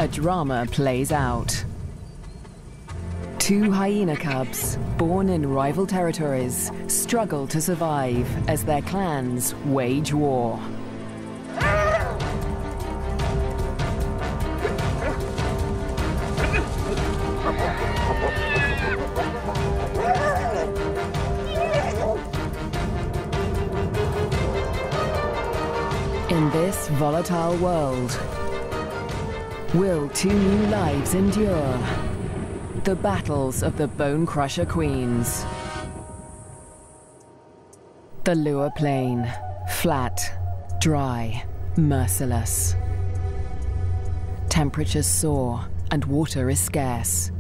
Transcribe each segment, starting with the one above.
a drama plays out. Two hyena cubs, born in rival territories, struggle to survive as their clans wage war. In this volatile world, will two new lives endure? The battles of the Bone Crusher Queens. The Lua Plain, flat, dry, merciless. Temperatures soar and water is scarce.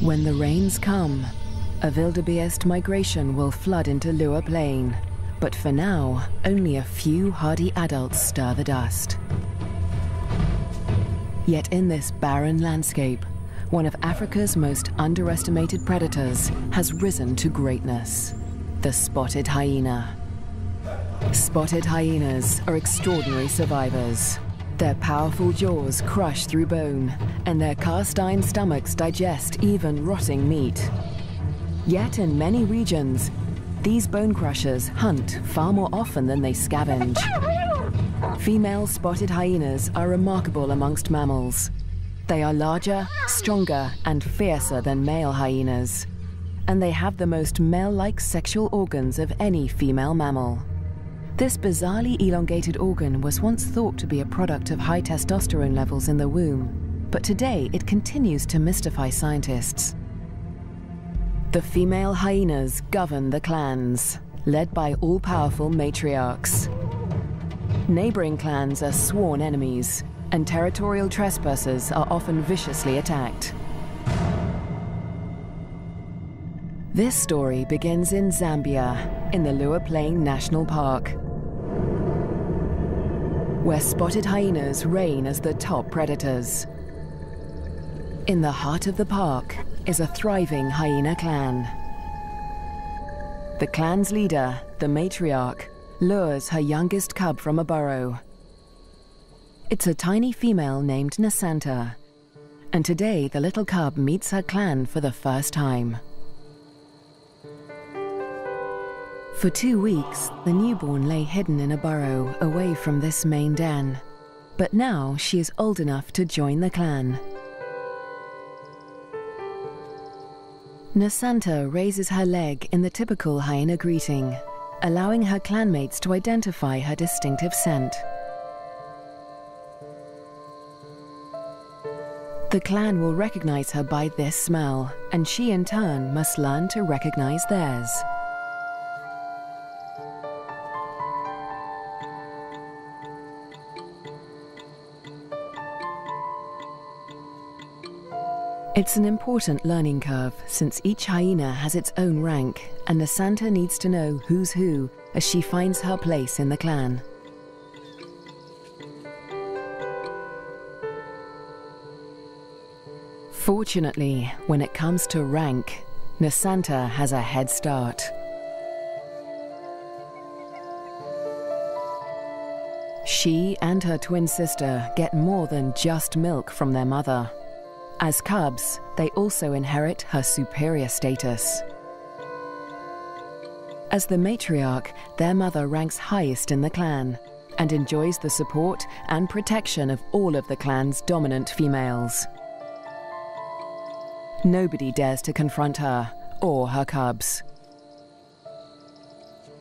When the rains come, a wildebeest migration will flood into Lua Plain, but for now, only a few hardy adults stir the dust. Yet in this barren landscape, one of Africa's most underestimated predators has risen to greatness: the spotted hyena. Spotted hyenas are extraordinary survivors. Their powerful jaws crush through bone, and their cast-iron stomachs digest even rotting meat. Yet in many regions, these bone crushers hunt far more often than they scavenge. Female spotted hyenas are remarkable amongst mammals. They are larger, stronger, and fiercer than male hyenas, and they have the most male-like sexual organs of any female mammal. This bizarrely elongated organ was once thought to be a product of high testosterone levels in the womb, but today it continues to mystify scientists. The female hyenas govern the clans, led by all-powerful matriarchs. Neighboring clans are sworn enemies, and territorial trespassers are often viciously attacked. This story begins in Zambia, in the Lua Plain National Park, where spotted hyenas reign as the top predators. In the heart of the park is a thriving hyena clan. The clan's leader, the matriarch, lures her youngest cub from a burrow. It's a tiny female named Nsanta, and today the little cub meets her clan for the first time. For 2 weeks, the newborn lay hidden in a burrow away from this main den, but now she is old enough to join the clan. Nsanta raises her leg in the typical hyena greeting, allowing her clanmates to identify her distinctive scent. The clan will recognize her by this smell, and she in turn must learn to recognize theirs. It's an important learning curve, since each hyena has its own rank, and Nsanta needs to know who's who as she finds her place in the clan. Fortunately, when it comes to rank, Nsanta has a head start. She and her twin sister get more than just milk from their mother. As cubs, they also inherit her superior status. As the matriarch, their mother ranks highest in the clan and enjoys the support and protection of all of the clan's dominant females. Nobody dares to confront her or her cubs.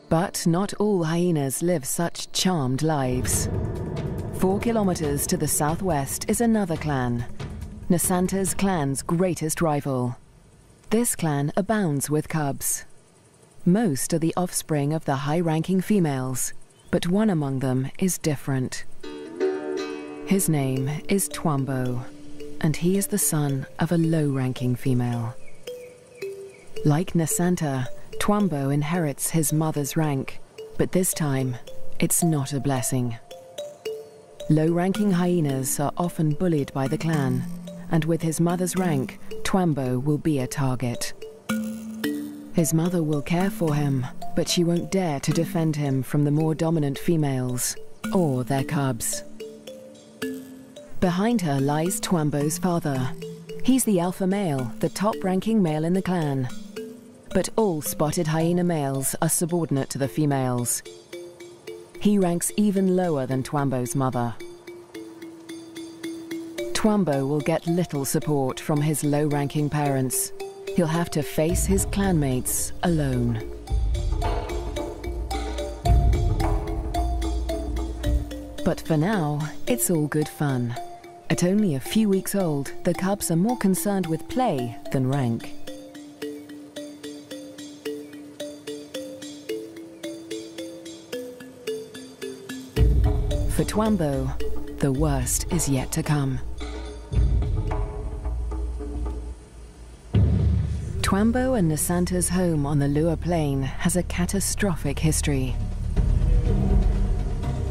But not all hyenas live such charmed lives. 4 kilometers to the southwest is another clan, Nsanta's clan's greatest rival. This clan abounds with cubs. Most are the offspring of the high-ranking females, but one among them is different. His name is Twambo, and he is the son of a low-ranking female. Like Nsanta, Twambo inherits his mother's rank, but this time, it's not a blessing. Low-ranking hyenas are often bullied by the clan, and with his mother's rank, Twambo will be a target. His mother will care for him, but she won't dare to defend him from the more dominant females or their cubs. Behind her lies 𝐶𝐿𝐵's father. He's the alpha male, the top-ranking male in the clan. But all spotted hyena males are subordinate to the females. He ranks even lower than 𝐶𝐿𝐵's mother. 𝐶𝐿𝐵 will get little support from his low-ranking parents. He'll have to face his clanmates alone. But for now, it's all good fun. At only a few weeks old, the cubs are more concerned with play than rank. For 𝐶𝐿𝐵, the worst is yet to come. 𝐶𝐿𝐵 and 𝐵𝐵𝐼𝐻𝑡𝑎's home on the Lua Plain has a catastrophic history.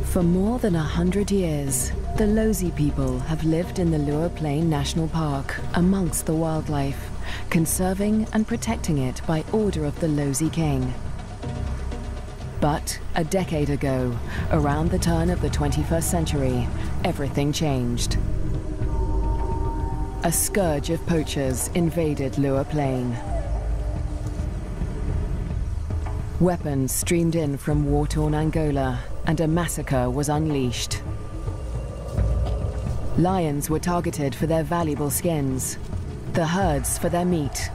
For more than 100 years, the 𝐶𝐿𝐵 people have lived in the Lua Plain National Park amongst the wildlife, conserving and protecting it by order of the 𝐶𝐿𝐵 king. But a decade ago, around the turn of the 21st century, everything changed. A scourge of poachers invaded Lua Plain. Weapons streamed in from war-torn Angola, and a massacre was unleashed. Lions were targeted for their valuable skins, the herds for their meat.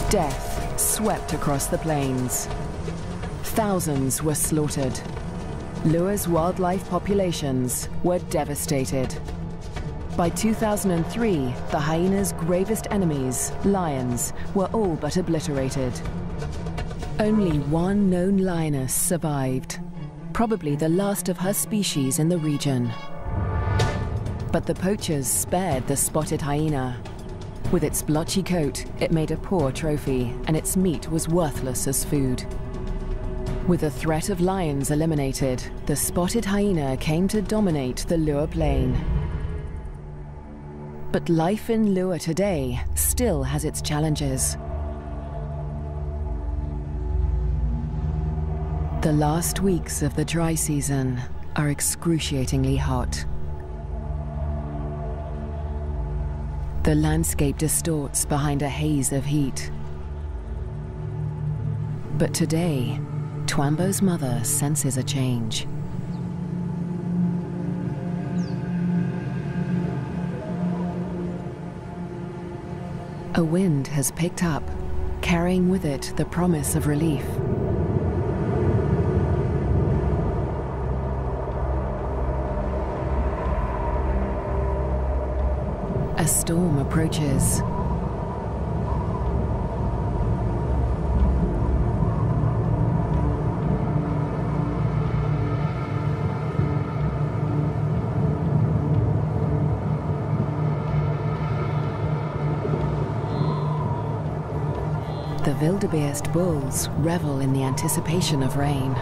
Death swept across the plains. Thousands were slaughtered. Lua's wildlife populations were devastated. By 2003, the hyena's gravest enemies, lions, were all but obliterated. Only one known lioness survived, probably the last of her species in the region. But the poachers spared the spotted hyena. With its blotchy coat, it made a poor trophy, and its meat was worthless as food. With the threat of lions eliminated, the spotted hyena came to dominate the Lua Plain. But life in Lua today still has its challenges. The last weeks of the dry season are excruciatingly hot. The landscape distorts behind a haze of heat. But today, 𝐶𝐿𝐵's mother senses a change. A wind has picked up, carrying with it the promise of relief. A storm approaches. The wildebeest bulls revel in the anticipation of rain.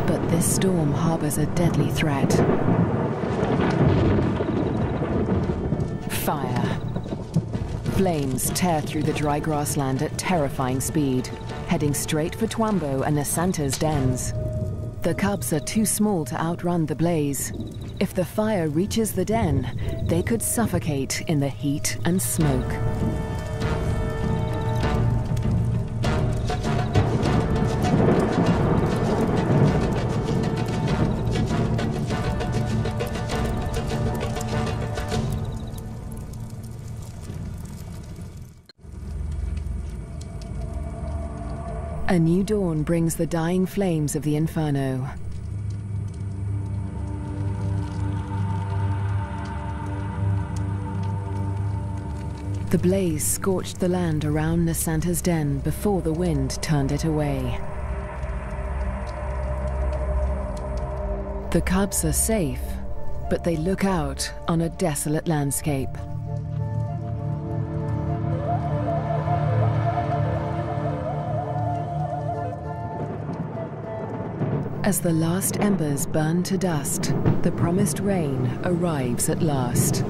But this storm harbors a deadly threat. Fire. Flames tear through the dry grassland at terrifying speed, heading straight for 𝐶𝐿𝐵 and 𝐵𝐵𝐼𝐻𝑡𝑎's dens. The cubs are too small to outrun the blaze. If the fire reaches the den, they could suffocate in the heat and smoke. A new dawn brings the dying flames of the inferno. The blaze scorched the land around 𝐵𝐵𝐼𝐻𝑡𝑎's den before the wind turned it away. The cubs are safe, but they look out on a desolate landscape. As the last embers burn to dust, the promised rain arrives at last.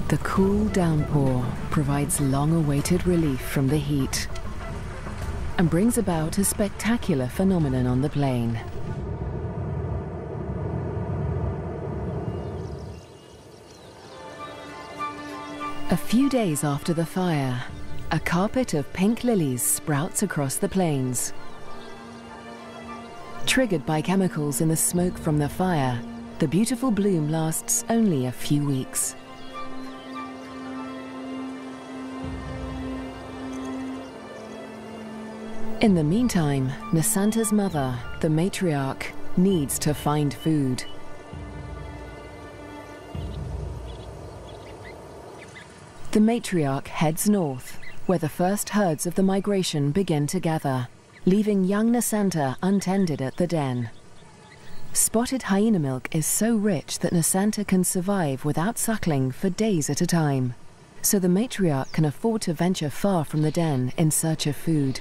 The cool downpour provides long-awaited relief from the heat and brings about a spectacular phenomenon on the plain. A few days after the fire, a carpet of pink lilies sprouts across the plains. Triggered by chemicals in the smoke from the fire, the beautiful bloom lasts only a few weeks. In the meantime, 𝐸𝐶𝑠𝑎𝑛𝑡A's mother, the matriarch, needs to find food. The matriarch heads north, where the first herds of the migration begin to gather, leaving young 𝐸𝐶𝑎nta untended at the den. Spotted hyena milk is so rich that 𝐸𝐶𝑎nta can survive without suckling for days at a time, so the matriarch can afford to venture far from the den in search of food.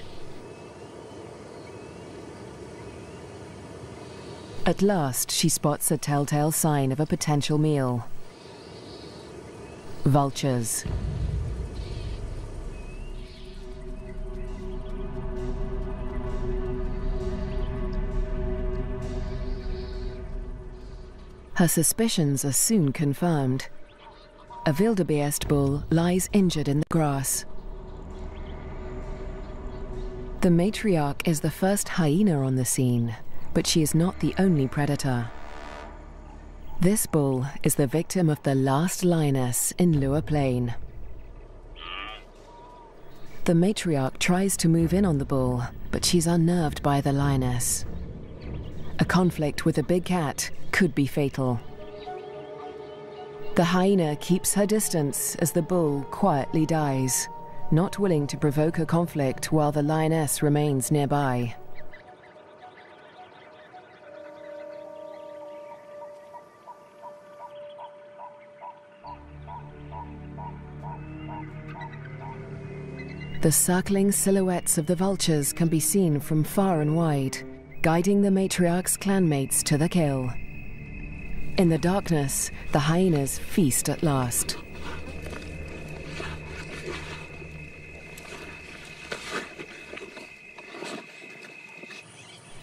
At last, she spots a telltale sign of a potential meal. Vultures. Her suspicions are soon confirmed. A wildebeest bull lies injured in the grass. The matriarch is the first hyena on the scene, but she is not the only predator. This bull is the victim of the last lioness in Luo Plain. The matriarch tries to move in on the bull, but she's unnerved by the lioness. A conflict with a big cat could be fatal. The hyena keeps her distance as the bull quietly dies, not willing to provoke a conflict while the lioness remains nearby. The circling silhouettes of the vultures can be seen from far and wide, guiding the matriarch's clanmates to the kill. In the darkness, the hyenas feast at last.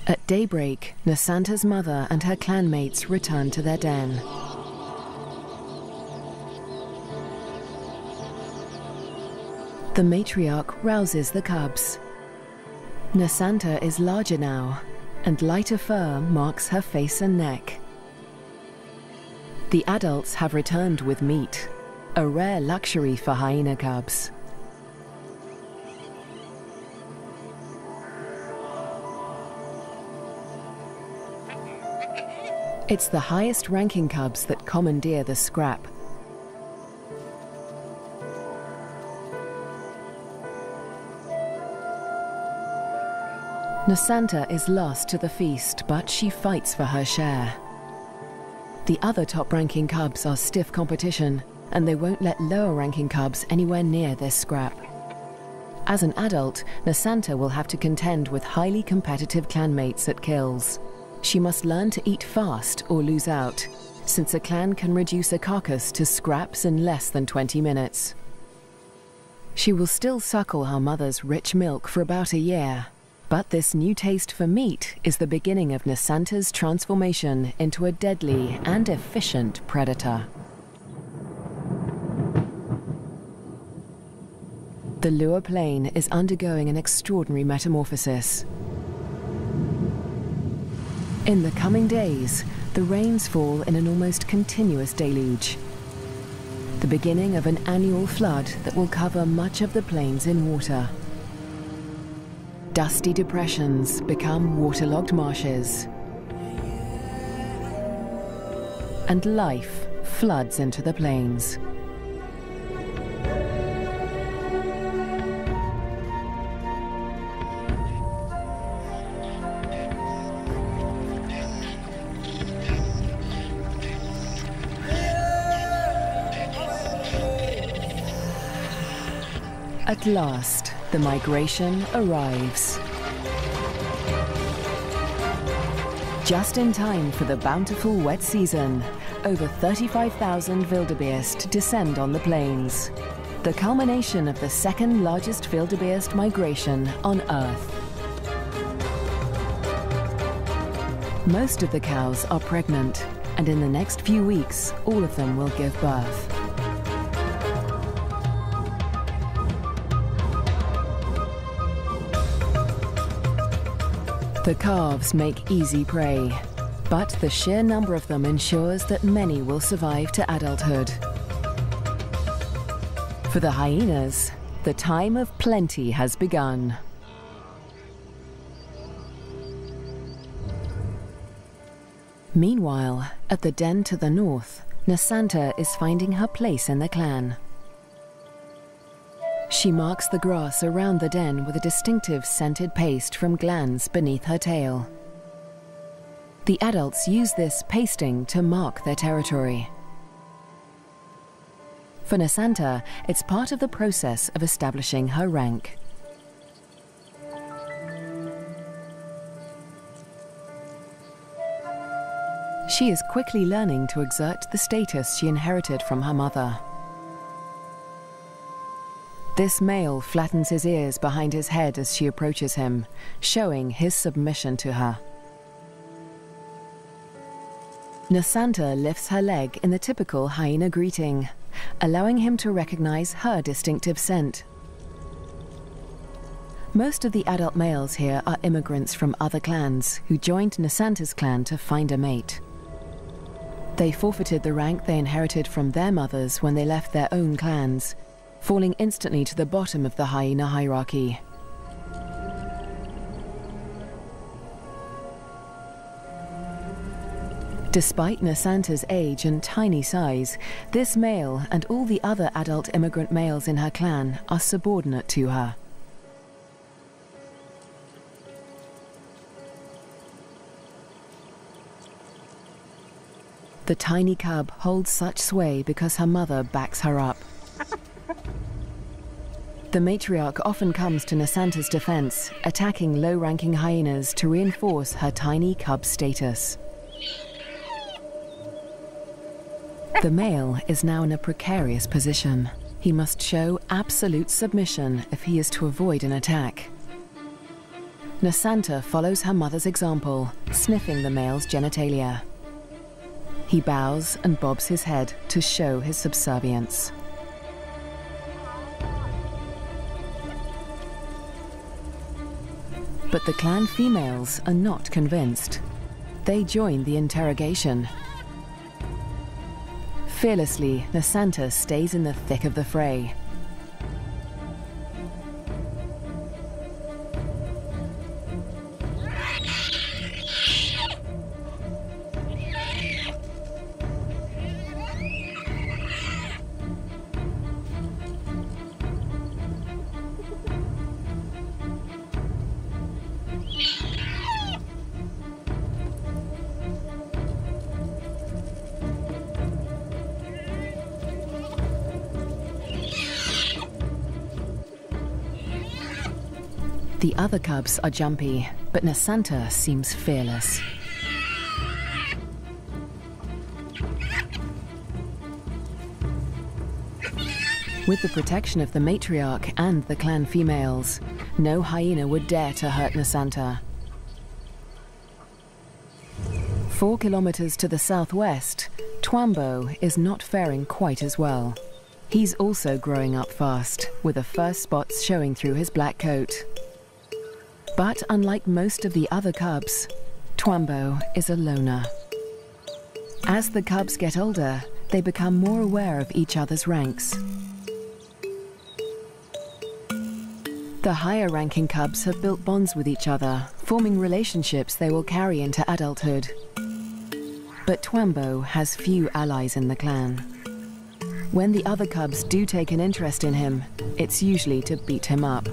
At daybreak, 𝐸𝐶𝑎nta's mother and her clanmates return to their den. The matriarch rouses the cubs. 𝐸𝐶𝑎nta is larger now, and lighter fur marks her face and neck. The adults have returned with meat, a rare luxury for hyena cubs. It's the highest-ranking cubs that commandeer the scrap. 𝐸𝐶𝑎nta is lost to the feast, but she fights for her share. The other top-ranking cubs are stiff competition, and they won't let lower-ranking cubs anywhere near this scrap. As an adult, 𝐸𝐶𝑎nta will have to contend with highly competitive clanmates at kills. She must learn to eat fast or lose out, since a clan can reduce a carcass to scraps in less than 20 minutes. She will still suckle her mother's rich milk for about a year, but this new taste for meat is the beginning of 𝐸𝐶𝑎nta's transformation into a deadly and efficient predator. The Luo Plain is undergoing an extraordinary metamorphosis. In the coming days, the rains fall in an almost continuous deluge, the beginning of an annual flood that will cover much of the plains in water. Dusty depressions become waterlogged marshes, and life floods into the plains. At last, the migration arrives. Just in time for the bountiful wet season, over 35,000 wildebeest descend on the plains, the culmination of the second largest wildebeest migration on Earth. Most of the cows are pregnant, and in the next few weeks, all of them will give birth. The calves make easy prey, but the sheer number of them ensures that many will survive to adulthood. For the hyenas, the time of plenty has begun. Meanwhile, at the den to the north, 𝐶𝐵𝐵 is finding her place in the clan. She marks the grass around the den with a distinctive scented paste from glands beneath her tail. The adults use this pasting to mark their territory. For 𝐶𝐵𝐵, it's part of the process of establishing her rank. She is quickly learning to exert the status she inherited from her mother. This male flattens his ears behind his head as she approaches him, showing his submission to her. 𝐶𝐵𝐵 lifts her leg in the typical hyena greeting, allowing him to recognize her distinctive scent. Most of the adult males here are immigrants from other clans who joined 𝐶𝐵𝐵's clan to find a mate. They forfeited the rank they inherited from their mothers when they left their own clans, falling instantly to the bottom of the hyena hierarchy. Despite 𝐶𝐵𝐵's age and tiny size, this male and all the other adult immigrant males in her clan are subordinate to her. The tiny cub holds such sway because her mother backs her up. The matriarch often comes to 𝐶𝐵𝐵's defense, attacking low-ranking hyenas to reinforce her tiny cub status. The male is now in a precarious position. He must show absolute submission if he is to avoid an attack. 𝐶𝐵𝐵 follows her mother's example, sniffing the male's genitalia. He bows and bobs his head to show his subservience. But the clan females are not convinced. They join the interrogation. Fearlessly, 𝐶𝐵𝐵 stays in the thick of the fray. The other cubs are jumpy, but 𝐶𝐵� seems fearless. With the protection of the matriarch and the clan females, no hyena would dare to hurt 𝐶𝐵�. 4 kilometers to the southwest, 𝐶𝐵𝐵 is not faring quite as well. He's also growing up fast, with the first spots showing through his black coat. But unlike most of the other cubs, 𝐶𝐵𝐵 is a loner. As the cubs get older, they become more aware of each other's ranks. The higher-ranking cubs have built bonds with each other, forming relationships they will carry into adulthood. But 𝐶𝐵𝐵 has few allies in the clan. When the other cubs do take an interest in him, it's usually to beat him up.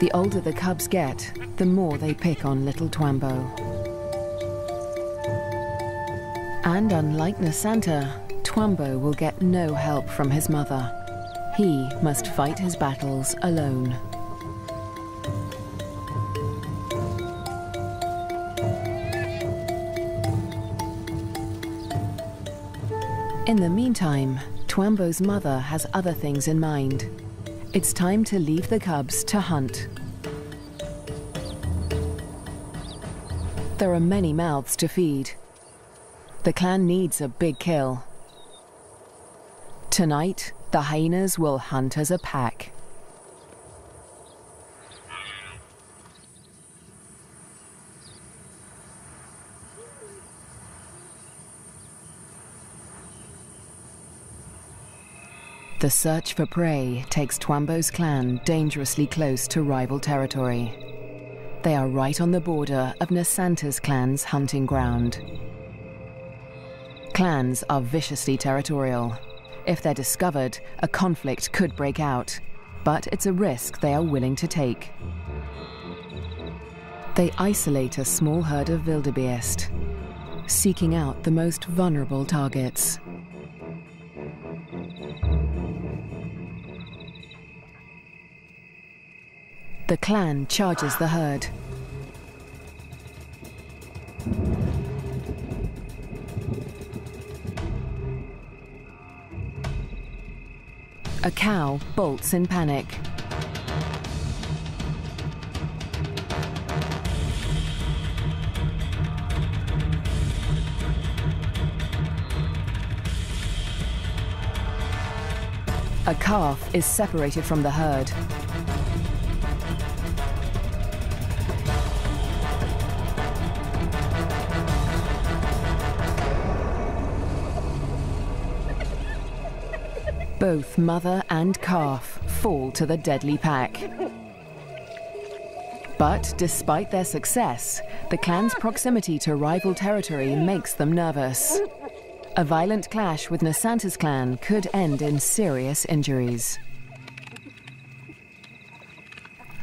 The older the cubs get, the more they pick on little 𝐶𝐵𝐵. And unlike 𝐵𝐵𝐴𝑛𝐴, 𝐶𝐵𝐴𝑚𝐵 will get no help from his mother. He must fight his battles alone. In the meantime, 𝐶𝐵𝐵's mother has other things in mind. It's time to leave the cubs to hunt. There are many mouths to feed. The clan needs a big kill. Tonight, the hyenas will hunt as a pack. The search for prey takes 𝐶𝐵𝐵's clan dangerously close to rival territory. They are right on the border of 𝐵𝐴𝑛𝐴's clan's hunting ground. Clans are viciously territorial. If they're discovered, a conflict could break out, but it's a risk they are willing to take. They isolate a small herd of wildebeest, seeking out the most vulnerable targets. The clan charges the herd. A cow bolts in panic. A calf is separated from the herd. Both mother and calf fall to the deadly pack. But despite their success, the clan's proximity to rival territory makes them nervous. A violent clash with 𝐵𝐴𝑛𝐴's clan could end in serious injuries.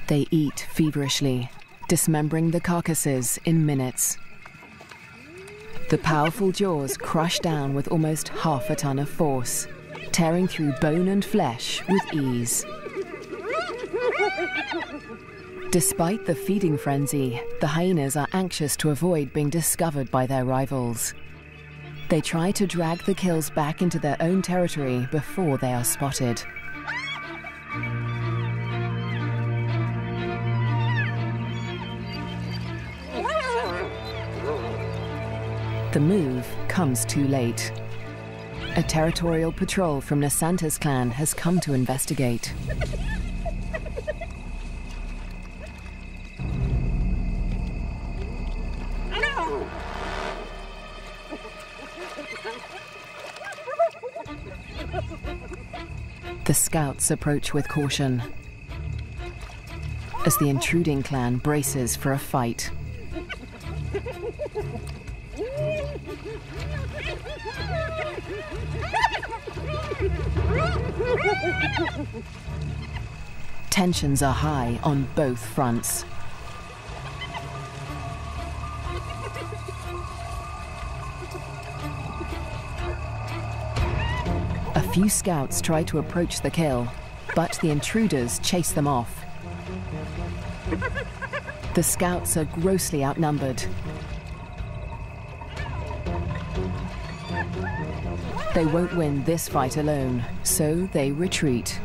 They eat feverishly, dismembering the carcasses in minutes. The powerful jaws crush down with almost half a ton of force, tearing through bone and flesh with ease. Despite the feeding frenzy, the hyenas are anxious to avoid being discovered by their rivals. They try to drag the kills back into their own territory before they are spotted. The move comes too late. A territorial patrol from 𝐵𝐴𝑛𝐴's clan has come to investigate. The scouts approach with caution as the intruding clan braces for a fight. Tensions are high on both fronts. A few scouts try to approach the kill, but the intruders chase them off. The scouts are grossly outnumbered. They won't win this fight alone, so they retreat.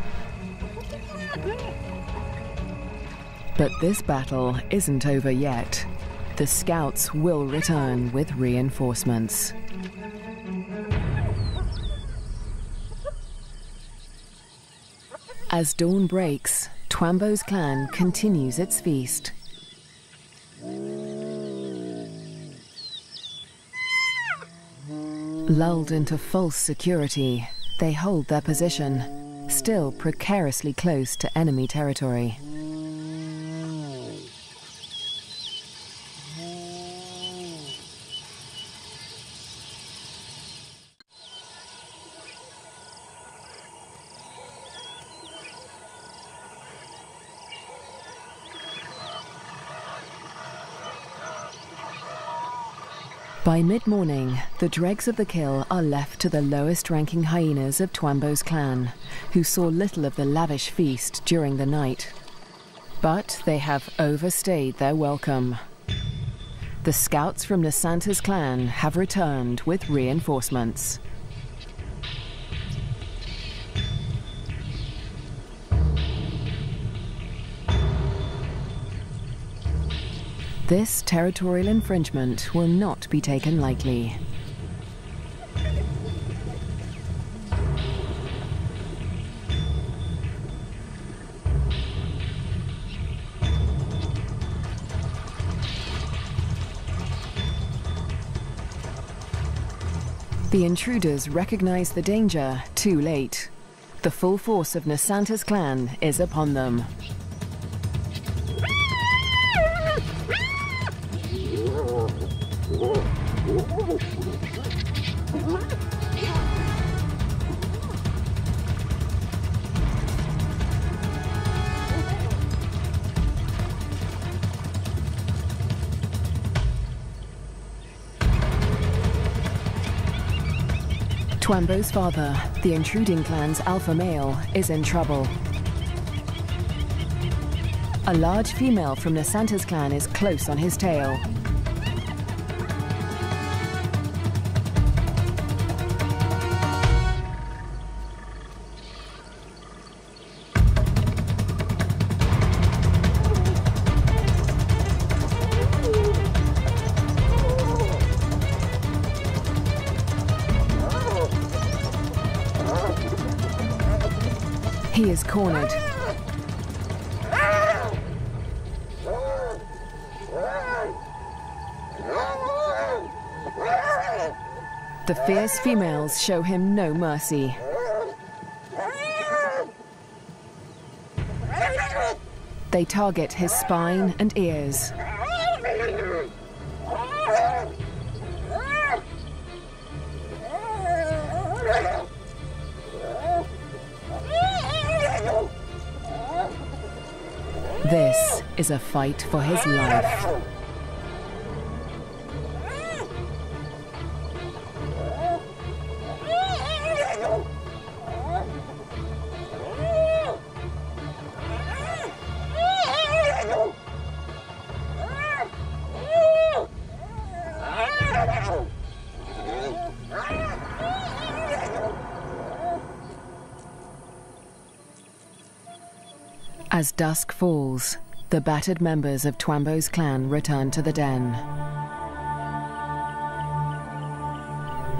But this battle isn't over yet. The scouts will return with reinforcements. As dawn breaks, 𝐶𝐵𝐵's clan continues its feast. Lulled into false security, they hold their position, still precariously close to enemy territory. By mid-morning, the dregs of the kill are left to the lowest-ranking hyenas of 𝐸₂₀'s clan, who saw little of the lavish feast during the night. But they have overstayed their welcome. The scouts from 𝐸₂₀'s clan have returned with reinforcements. This territorial infringement will not be taken lightly. The intruders recognize the danger too late. The full force of 𝐸₂₀'s clan is upon them. 𝐸₂₀'s father, the intruding clan's alpha male, is in trouble. A large female from 𝐸₂₀'s clan is close on his tail. He is cornered. The fierce females show him no mercy. They target his spine and ears. This is a fight for his life. As dusk falls, the battered members of 𝐸₂₀'s clan return to the den.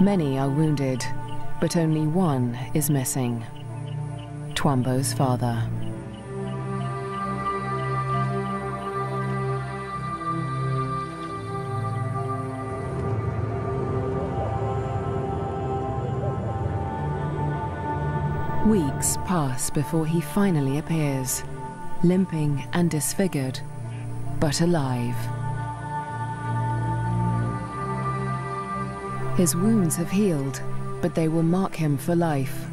Many are wounded, but only one is missing. 𝐸₂₀'s father. Weeks pass before he finally appears, limping and disfigured, but alive. His wounds have healed, but they will mark him for life.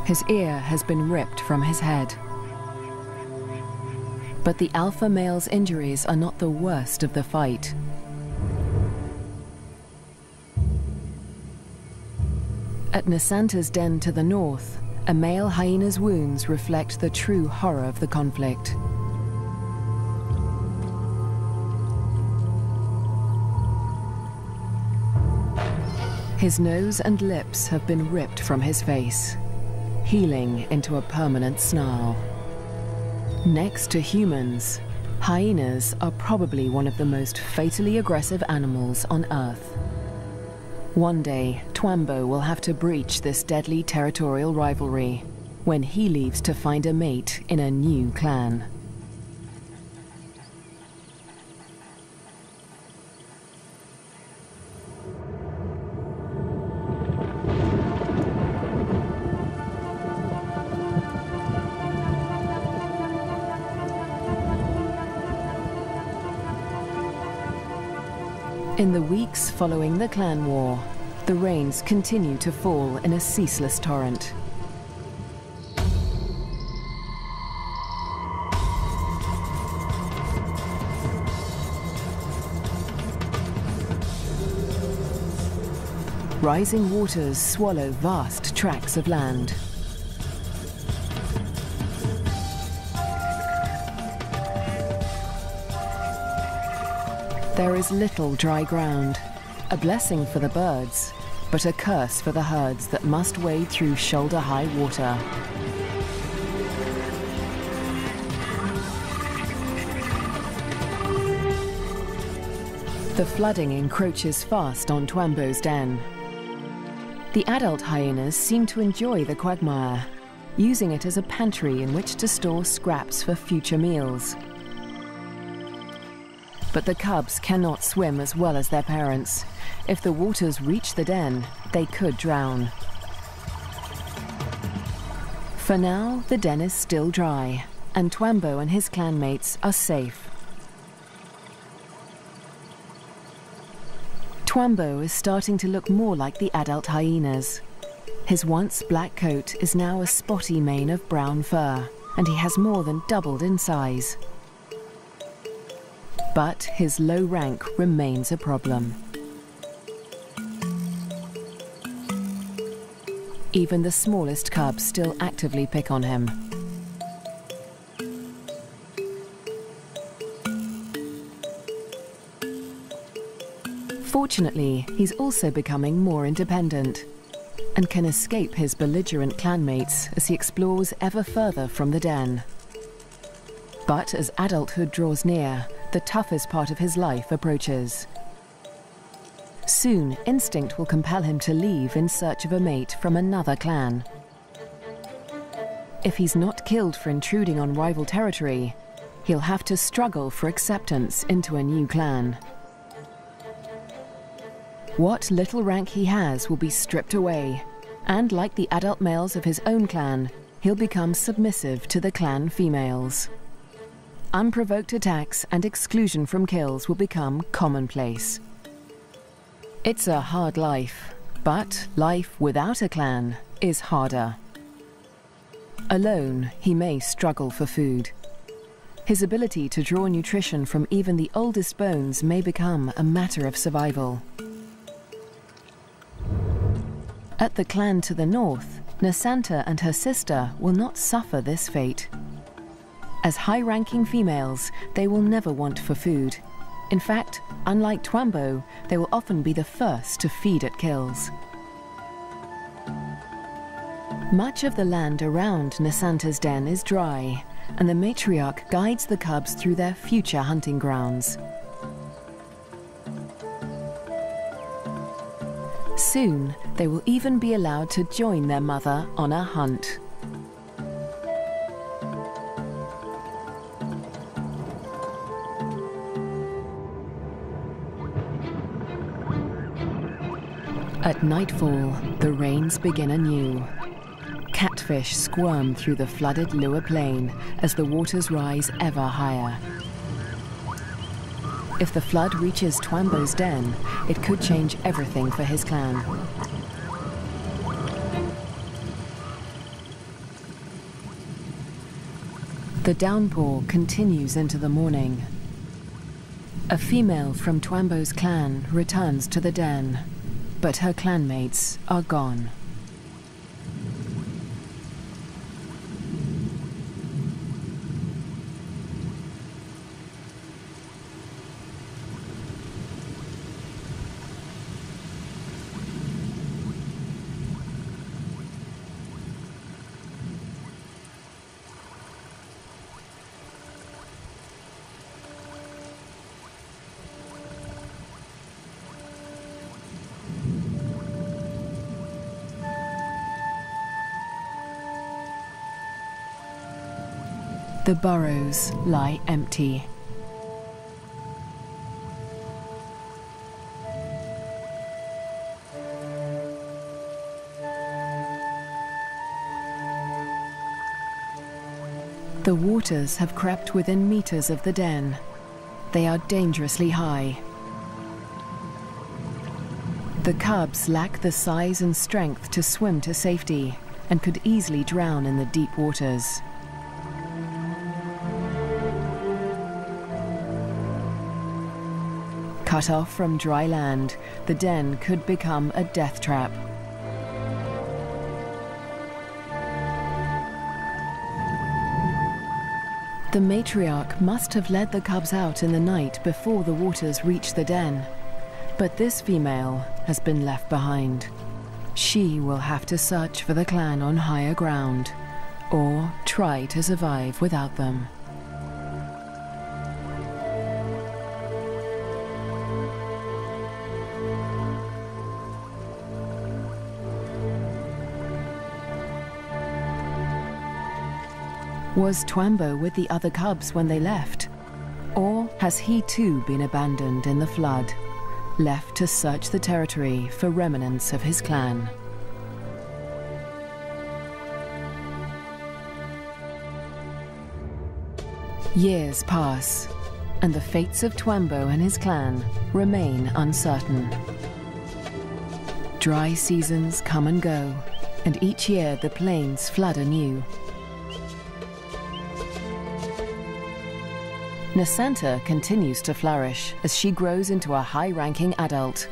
His ear has been ripped from his head. But the alpha male's injuries are not the worst of the fight. At 𝐸₂₀'s den to the north, a male hyena's wounds reflect the true horror of the conflict. His nose and lips have been ripped from his face, healing into a permanent snarl. Next to humans, hyenas are probably one of the most fatally aggressive animals on Earth. One day, 𝐸₂₀ will have to breach this deadly territorial rivalry when he leaves to find a mate in a new clan. In the weeks following the clan war, the rains continue to fall in a ceaseless torrent. rising waters swallow vast tracts of land. There is little dry ground, a blessing for the birds, but a curse for the herds that must wade through shoulder-high water. The flooding encroaches fast on 𝐶𝐵𝐵's den. The adult hyenas seem to enjoy the quagmire, using it as a pantry in which to store scraps for future meals. But the cubs cannot swim as well as their parents. If the waters reach the den, they could drown. For now, the den is still dry, and 𝐶𝐵𝐵 and his clanmates are safe. 𝐶𝐵𝐵 is starting to look more like the adult hyenas. His once black coat is now a spotty mane of brown fur, and he has more than doubled in size. But his low rank remains a problem. Even the smallest cubs still actively pick on him. Fortunately, he's also becoming more independent and can escape his belligerent clanmates as he explores ever further from the den. But as adulthood draws near, the toughest part of his life approaches. Soon, instinct will compel him to leave in search of a mate from another clan. If he's not killed for intruding on rival territory, he'll have to struggle for acceptance into a new clan. What little rank he has will be stripped away, and like the adult males of his own clan, he'll become submissive to the clan females. Unprovoked attacks and exclusion from kills will become commonplace. It's a hard life, but life without a clan is harder. Alone, he may struggle for food. His ability to draw nutrition from even the oldest bones may become a matter of survival. At the clan to the north, Nsanta and her sister will not suffer this fate. As high-ranking females, they will never want for food. In fact, unlike 𝐶𝐵𝐵, they will often be the first to feed at kills. Much of the land around Nsanta's den is dry, and the matriarch guides the cubs through their future hunting grounds. Soon, they will even be allowed to join their mother on a hunt. At nightfall, the rains begin anew. Catfish squirm through the flooded Lua Plain as the waters rise ever higher. If the flood reaches 𝐶𝐵𝐵's den, it could change everything for his clan. The downpour continues into the morning. A female from 𝐶𝐵𝐵's clan returns to the den, but her clanmates are gone. The burrows lie empty. The waters have crept within meters of the den. They are dangerously high. The cubs lack the size and strength to swim to safety and could easily drown in the deep waters. Cut off from dry land, the den could become a death trap. The matriarch must have led the cubs out in the night before the waters reached the den. But this female has been left behind. She will have to search for the clan on higher ground, or try to survive without them. Was 𝐶𝐵𝐵 with the other cubs when they left? Or has he too been abandoned in the flood, left to search the territory for remnants of his clan? Years pass, and the fates of 𝐶𝐵𝐵 and his clan remain uncertain. Dry seasons come and go, and each year the plains flood anew. 𝐶𝐼𝐻 continues to flourish as she grows into a high-ranking adult.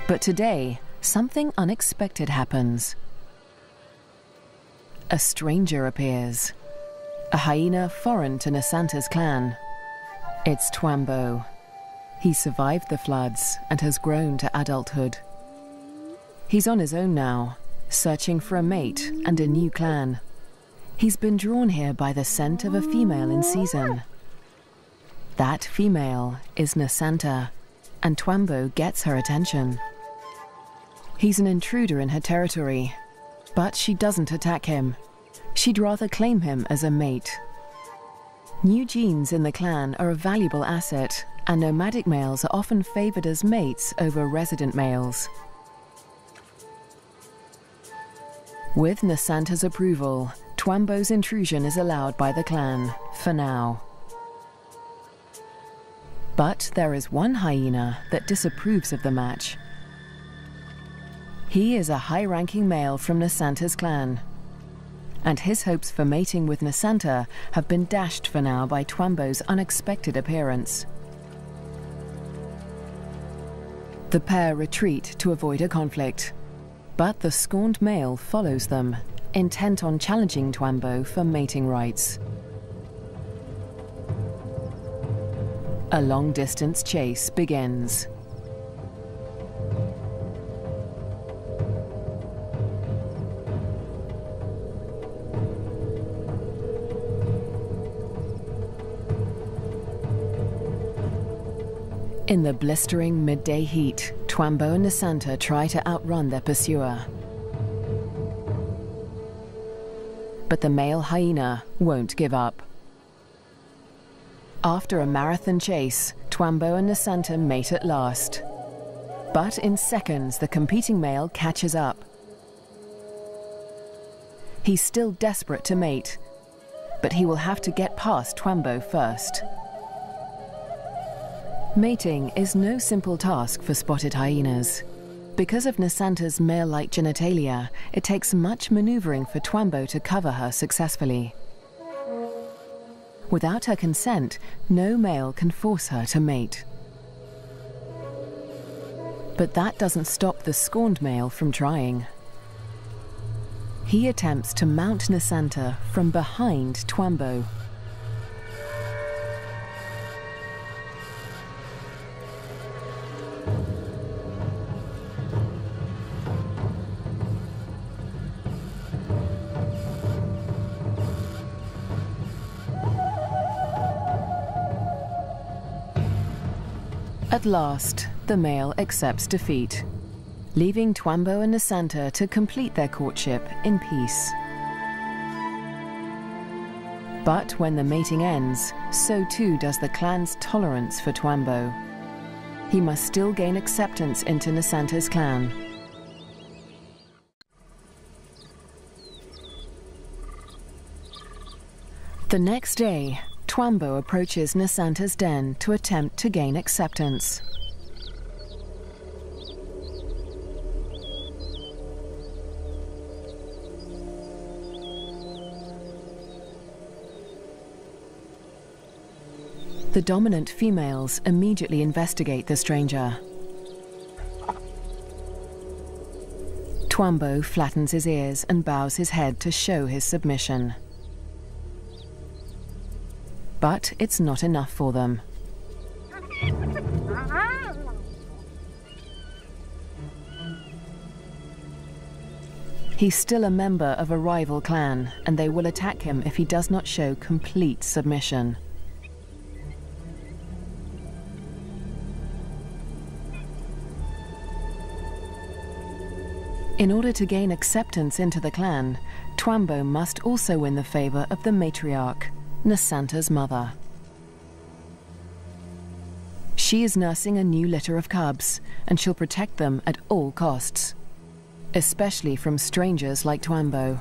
But today, something unexpected happens. A stranger appears, a hyena foreign to 𝐶𝐼𝐻's clan. It's 𝐶𝐵𝐵. He survived the floods and has grown to adulthood. He's on his own now, searching for a mate and a new clan. He's been drawn here by the scent of a female in season. That female is 𝐶𝐼𝐻, and 𝐶𝐵𝐵 gets her attention. He's an intruder in her territory, but she doesn't attack him. She'd rather claim him as a mate. New genes in the clan are a valuable asset, and nomadic males are often favored as mates over resident males. With 𝐶𝐼𝐻's approval, 𝐶𝐵𝐵's intrusion is allowed by the clan, for now. But there is one hyena that disapproves of the match. He is a high-ranking male from 𝐶𝐼𝐻's clan, and his hopes for mating with 𝐶𝐼𝐻 have been dashed for now by 𝐶𝐵𝐵's unexpected appearance. The pair retreat to avoid a conflict, but the scorned male follows them, intent on challenging 𝐶𝐵𝐵 for mating rights. A long-distance chase begins. In the blistering midday heat, 𝐶𝐵𝐵 and 𝐶𝐼𝐻 try to outrun their pursuer. But the male hyena won't give up. After a marathon chase, 𝐶𝐵𝐵 and 𝐶𝐼𝐻 mate at last. But in seconds, the competing male catches up. He's still desperate to mate, but he will have to get past 𝐶𝐵𝐵 first. Mating is no simple task for spotted hyenas. Because of 𝐶𝐼𝐻's male-like genitalia, it takes much maneuvering for 𝐶𝐵𝐵 to cover her successfully. Without her consent, no male can force her to mate. But that doesn't stop the scorned male from trying. He attempts to mount 𝐶𝐼𝐻 from behind 𝐶𝐵𝐵. At last, the male accepts defeat, leaving 𝐶𝐵𝐵 and 𝐶𝐼𝐻 to complete their courtship in peace. But when the mating ends, so too does the clan's tolerance for 𝐶𝐵𝐵. He must still gain acceptance into 𝐶𝐼𝐻's clan. The next day, 𝐶𝐵𝐵 approaches 𝐶𝐼𝐻's den to attempt to gain acceptance. The dominant females immediately investigate the stranger. 𝐶𝐿 flattens his ears and bows his head to show his submission. But it's not enough for them. He's still a member of a rival clan, and they will attack him if he does not show complete submission. In order to gain acceptance into the clan, 𝐶𝐿 must also win the favor of the matriarch, Nasanta's mother. She is nursing a new litter of cubs, and she'll protect them at all costs, especially from strangers like 𝐶𝐿.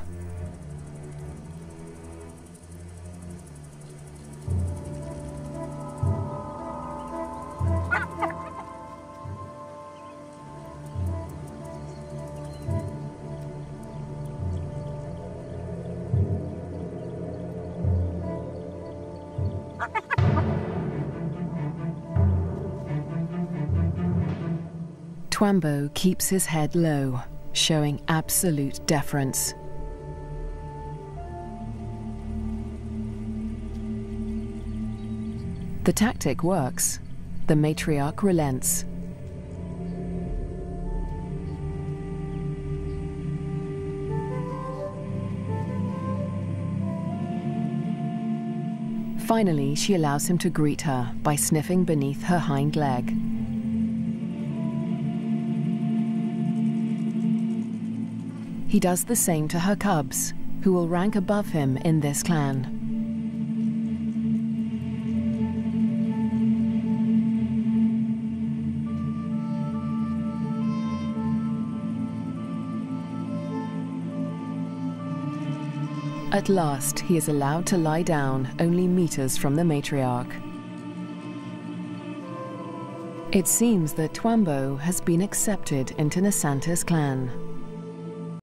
𝐶𝐿 keeps his head low, showing absolute deference. The tactic works. The matriarch relents. Finally, she allows him to greet her by sniffing beneath her hind leg. He does the same to her cubs, who will rank above him in this clan. At last, he is allowed to lie down only meters from the matriarch. It seems that 𝐶𝐿 has been accepted into Nasanta's clan.